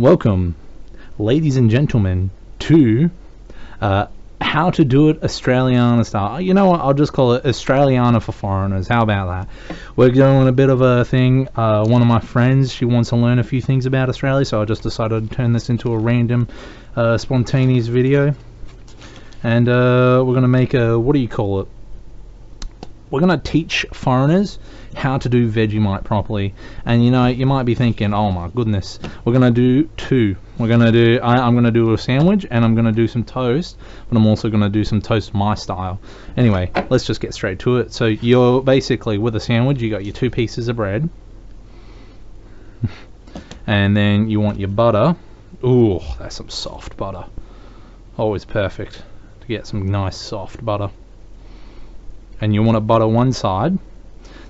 Welcome, ladies and gentlemen, to how to do it Australiana style. You know what? I'll just call it Australiana for foreigners. How about that? We're doing a bit of a thing. One of my friends, she wants to learn a few things about Australia, so I just decided to turn this into a random, spontaneous video. And we're going to make a, what do you call it? We're going to teach foreigners how to do Vegemite properly. And you know, you might be thinking, oh my goodness, we're going to do two. We're going to do, I'm going to do a sandwich and I'm going to do some toast, but I'm also going to do some toast my style. Anyway, let's just get straight to it. So you're basically, with a sandwich, you got your 2 pieces of bread. And then you want your butter. Ooh, that's some soft butter. Always perfect to get some nice soft butter. And you want to butter one side.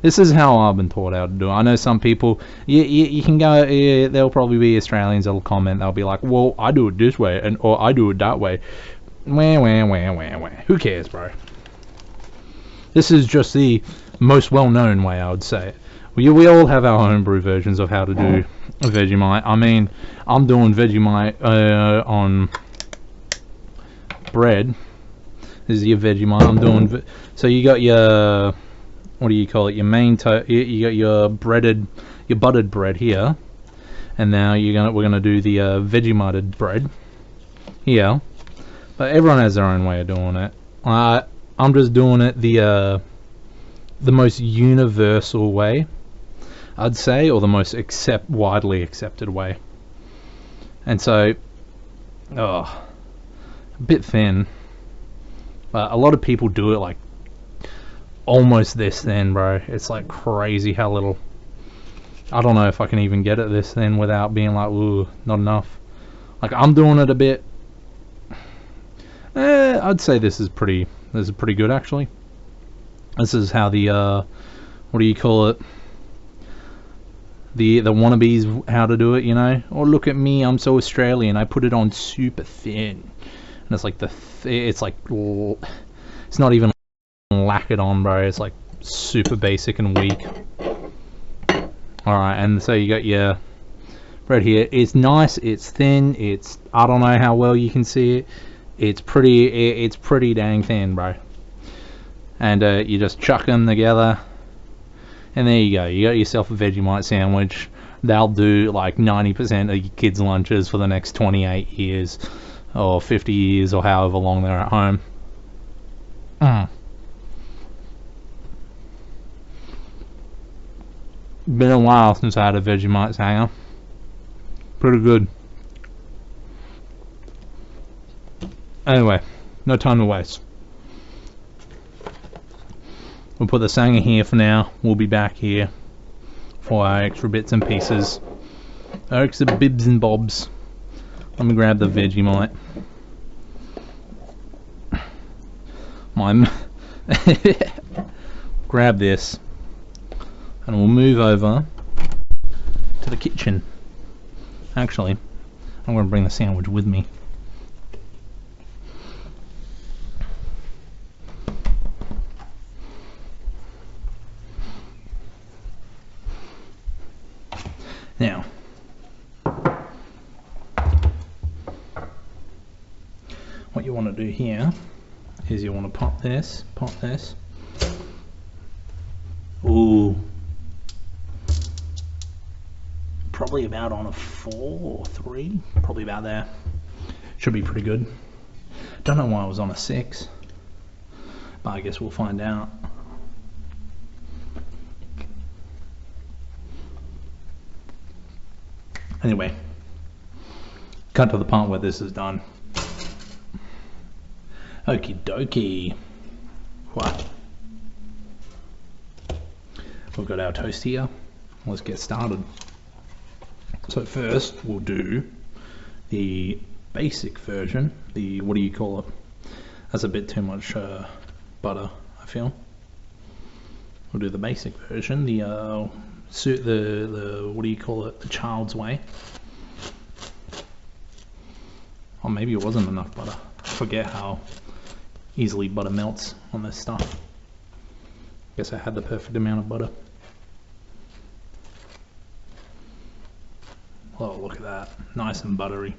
This is how I've been taught how to do it. I know some people, you can go, there'll probably be Australians that'll comment, they'll be like, well, I do it this way, and or I do it that way. Wah. Who cares, bro? This is just the most well-known way, I would say. We all have our homebrew versions of how to do Vegemite. I mean, I'm doing Vegemite on bread. This is your Vegemite. I'm doing, so you got your, what do you call it? Your main you got your buttered bread here, and now we're gonna do the Vegemited bread here. But everyone has their own way of doing it. I'm just doing it the most universal way, I'd say, or the most widely accepted way. And so, a bit thin. A lot of people do it like almost this thin, bro. It's like crazy how little. I don't know if I can even get it this thin without being like, ooh, not enough. Like, I'm doing it a bit. I'd say this is pretty good, actually. This is how the what do you call it? The wannabes how to do it, you know? Oh, look at me, I'm so Australian. I put it on super thin. And it's like it's not even lacquered on, bro. It's like super basic and weak. Alright, and so you got your bread here. It's nice, it's thin, I don't know how well you can see it. It's pretty dang thin, bro. And you just chuck them together, and there you go. You got yourself a Vegemite sandwich. They'll do like 90% of your kids' lunches for the next 28 years. Or 50 years, or however long they're at home. Been a while since I had a Vegemite hanger. Pretty good. Anyway, no time to waste. We'll put the sanger here for now. We'll be back here for our extra bits and pieces. Our extra bibs and bobs. Let me grab the Vegemite. Grab this, and we'll move over to the kitchen. Actually, I'm going to bring the sandwich with me. Now, what you want to do here is you want to pop this. Ooh. Probably about on a 4 or 3. Probably about there. Should be pretty good. Don't know why I was on a 6. But I guess we'll find out. Anyway. Cut to the part where this is done. Okie dokie. What? We've got our toast here. Let's get started. So first we'll do the basic version. The, what do you call it? That's a bit too much butter, I feel. We'll do the basic version. The what do you call it? The child's way. Or maybe it wasn't enough butter. I forget how easily butter melts on this stuff. Guess I had the perfect amount of butter. Oh, look at that. Nice and buttery.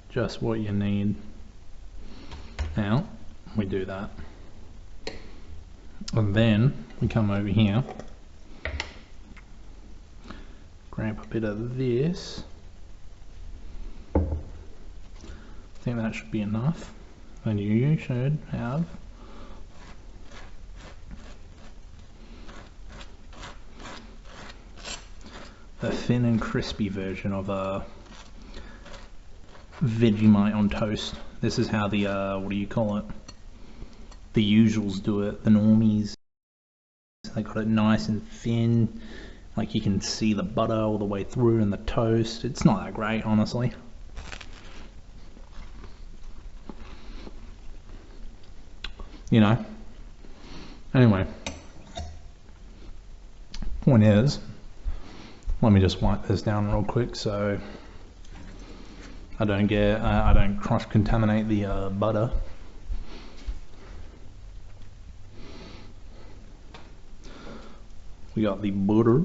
Just what you need. Now, we do that. And then we come over here, grab a bit of this. I think that should be enough. And you should have a thin and crispy version of a Vegemite on toast. This is how the, what do you call it? The usuals do it, the normies. They got it nice and thin, like you can see the butter all the way through and the toast. It's not that great, honestly. You know. Anyway. Point is, let me just wipe this down real quick so I don't cross-contaminate the butter. We got the butter,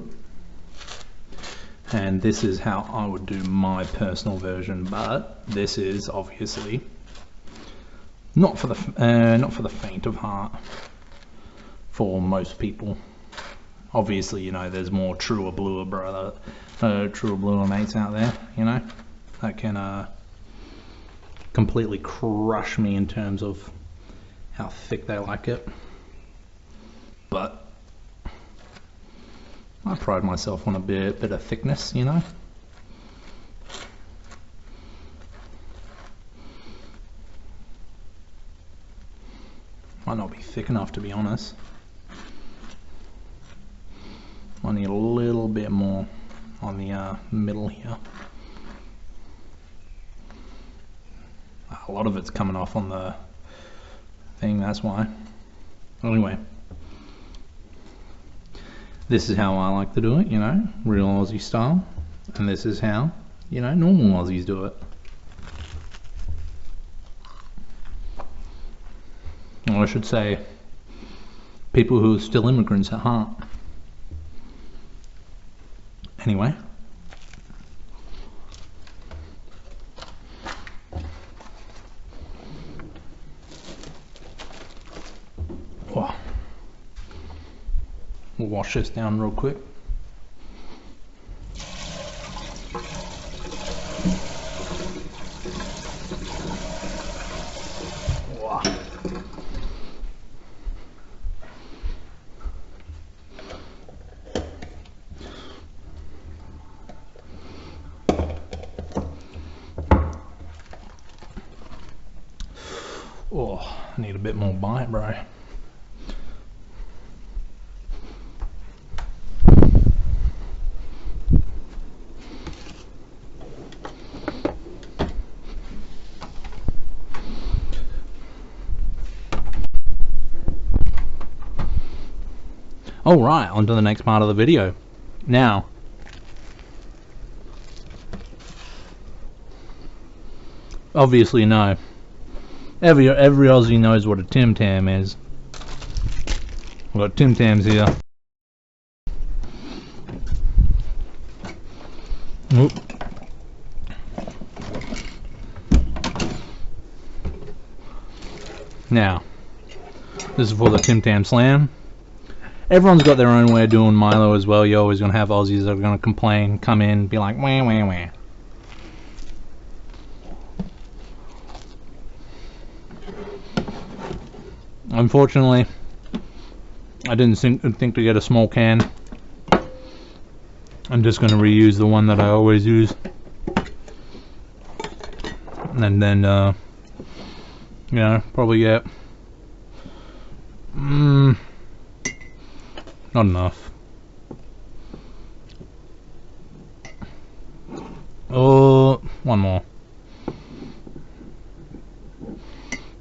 and this is how I would do my personal version, but this is obviously not for the faint of heart for most people. Obviously, you know, there's more truer bluer mates out there, you know, that can completely crush me in terms of how thick they like it, but I pride myself on a bit of thickness, you know. Might not be thick enough, to be honest. I need a little bit more on the middle here. A lot of it's coming off on the thing, that's why. Anyway. This is how I like to do it, you know, real Aussie style. And this is how, you know, normal Aussies do it. Or I should say, people who are still immigrants at heart. Anyway. Wow. We'll wash this down real quick. Wow. Oh, I need a bit more bite, bro. Alright, on to the next part of the video. Now, obviously no. Every Aussie knows what a Tim Tam is. We've got Tim Tams here. Oop. Now, this is for the Tim Tam Slam. Everyone's got their own way of doing Milo as well. You're always going to have Aussies that are going to complain, come in, be like, wah, wah, wah. Unfortunately, I didn't think to get a small can. I'm just going to reuse the one that I always use. And then, you know, probably get... not enough. Oh, one more.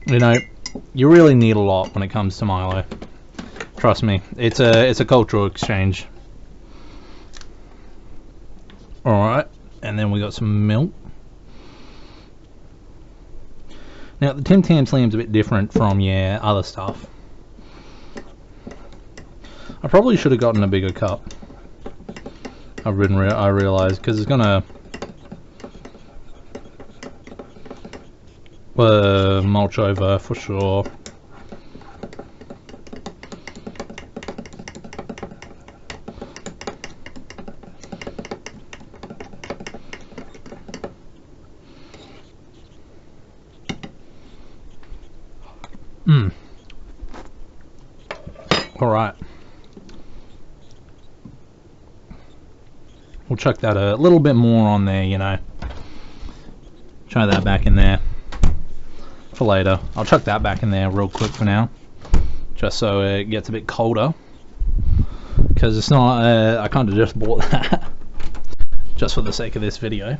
You know, you really need a lot when it comes to Milo. Trust me, it's a cultural exchange. Alright, and then we got some milk. Now the Tim Tam Slam's a bit different from other stuff. I probably should have gotten a bigger cup. I realised, because it's gonna mulch over for sure. Alright. We'll chuck that a little bit more on there, you know. Try that back in there for later. I'll chuck that back in there real quick for now, just so it gets a bit colder. Because it's not, I kind of just bought that just for the sake of this video.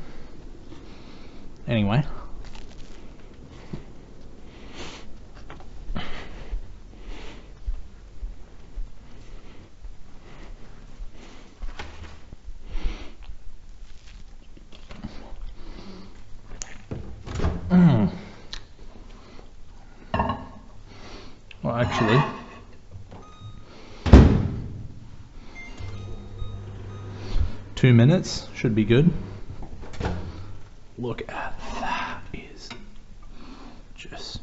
Anyway. Well, actually, two minutes should be good. Look at that, is just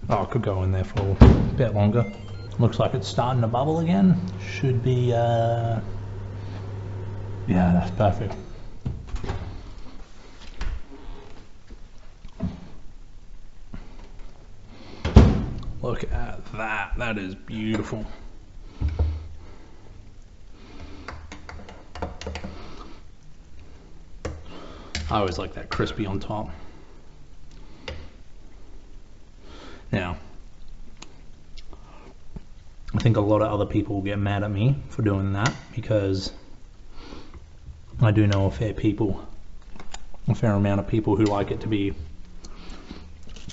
oh, it could go in there for a bit longer. Looks like it's starting to bubble again. Should be yeah, that's perfect. Look at that. That is beautiful. I always like that crispy on top. Now, I think a lot of other people will get mad at me for doing that, because I do know a fair amount of people who like it to be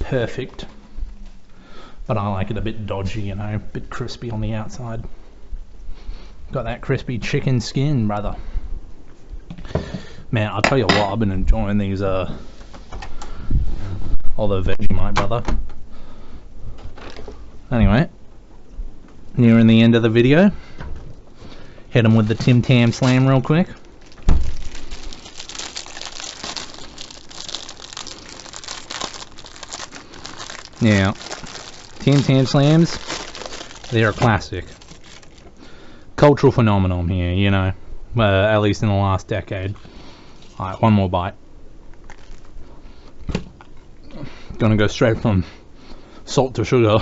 perfect, but I like it a bit dodgy, you know, a bit crispy on the outside. Got that crispy chicken skin, brother. Man, I'll tell you what, I've been enjoying these all the Vegemite, brother. Anyway, nearing the end of the video, hit them with the Tim Tam Slam real quick. Now, Tim Tam Slams, they're a classic. Cultural phenomenon here, you know, at least in the last decade. Alright, one more bite. Gonna go straight from salt to sugar.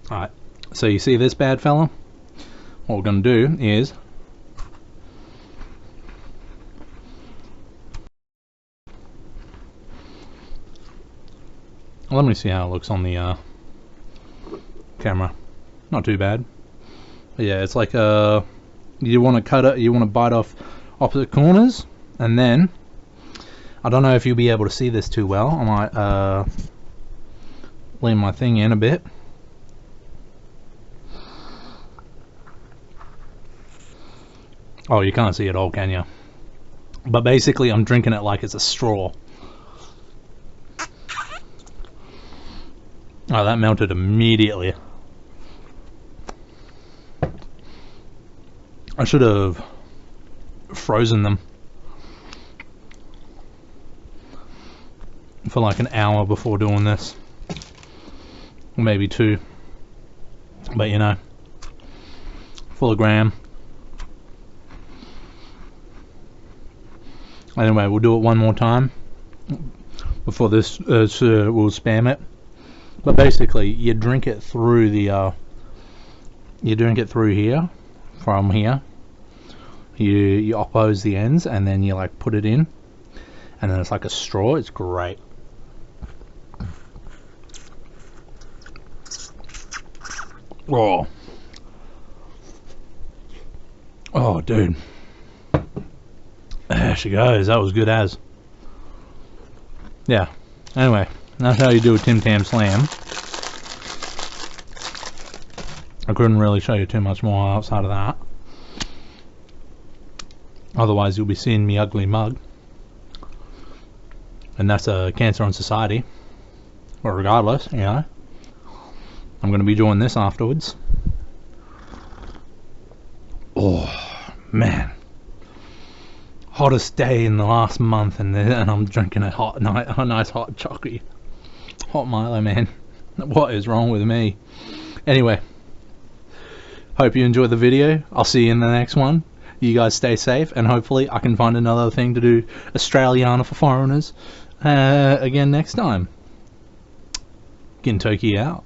Alright, so you see this bad fella? What we're gonna do is let me see how it looks on the camera. Not too bad. But yeah, it's like you want to cut it, you want to bite off opposite corners, and then I don't know if you'll be able to see this too well. I might lean my thing in a bit. Oh, you can't see it all, can you? But basically I'm drinking it like it's a straw. Oh, that melted immediately. I should have frozen them for like an hour before doing this. Or maybe 2. But you know, full of gram. Anyway, we'll do it one more time before this we'll spam it. But basically, you drink it through the you drink it through here, from here. You oppose the ends, and then you like put it in, and then it's like a straw. It's great. Oh, dude. There she goes. That was good as. Yeah. Anyway, that's how you do a Tim Tam Slam. I couldn't really show you too much more outside of that. Otherwise, you'll be seeing me ugly mug. And that's a cancer on society. Or regardless, you know. I'm going to be doing this afterwards. Oh man, hottest day in the last month, and I'm drinking a nice hot chocolate, hot Milo, man. What is wrong with me? Anyway, hope you enjoyed the video. I'll see you in the next one. You guys stay safe, and hopefully I can find another thing to do Australiana for foreigners again next time. Gintoki out.